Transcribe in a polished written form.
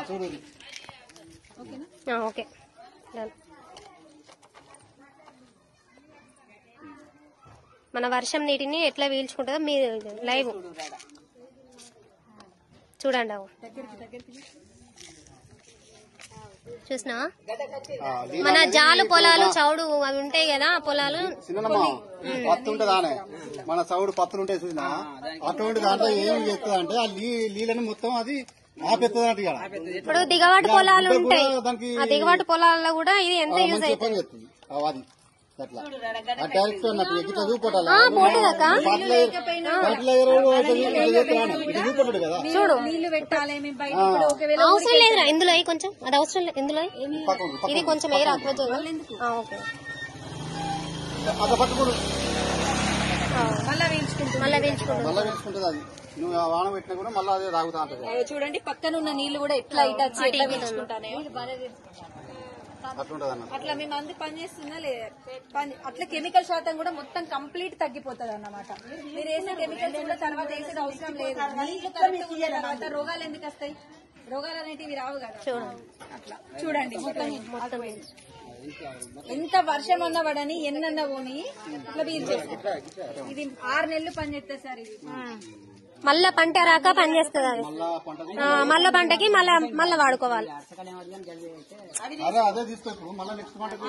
చూడు ఓకే మన వర్షం నీటిని ఎట్లా పీల్చుకుంటుందో మీరు లైవ్ చూడండి. చూసినా మన జాలు పొలాలు చౌడు అవి ఉంటాయి కదా పొలాలు చిన్నమ్మా పత్తి ఉంటదానే మన చౌడు పత్తులు ఉంటాయి చూసినా అటువంటి దాంట్లో ఏం చేస్తుంది అంటే ఆ నీళ్ళని మొత్తం అది ఆపెత్తదంట. ఇప్పుడు దిగవాటు పొలాలు ఉంటాయి, ఆ దిగవాటు పొలాల్లో కూడా ఇది ఎంత యూజ్ అవుతుంది అది అట్లా డైరెక్ట్ అన్నట్టు ఎగ్గితే చూపట్టాలి కదా చూడు అవసరం లేదురా ఇందులో కొంచెం అది అవసరం లేదు ఇందులో ఇది కొంచెం ఏ రాకపోతే మళ్ళీ పీల్చుకుంటుంది అది నువ్వు వాన పెట్టినా కూడా మళ్ళీ అదే తాగుతా ఉంటుంది. చూడండి పక్కన ఉన్న నీళ్లు కూడా ఎట్లా ఇటు వచ్చి ఎట్లా పీల్చుకుంటానే అట్లా మేము అంది పని చేస్తున్నా లేదా అట్లా కెమికల్ శాతం కూడా మొత్తం కంప్లీట్ తగ్గిపోతుంది అన్నమాట. మీరు వేసే కెమికల్స్ కూడా తర్వాత వేసేది అవసరం లేదు. నీళ్లు కరెక్ట్ ఉన్న తర్వాత రోగాలు ఎందుకు వస్తాయి? రోగాలు అనేటివి రావు కదా. అట్లా చూడండి మొత్తం ఎంత వర్షం అన్నా పడని ఎన్నన్నా పోని ఇట్లా పీల్చేస్తారు. ఇది 6 నెలలు పని చేస్తారు సార్. ఇది మళ్ళా పంట రాక పని చేస్తుంది అది. మళ్ళా పంటకి మళ్ళా వాడుకోవాలి. అదే తీసుకో మళ్ళీ నెక్స్ట్ పంటకి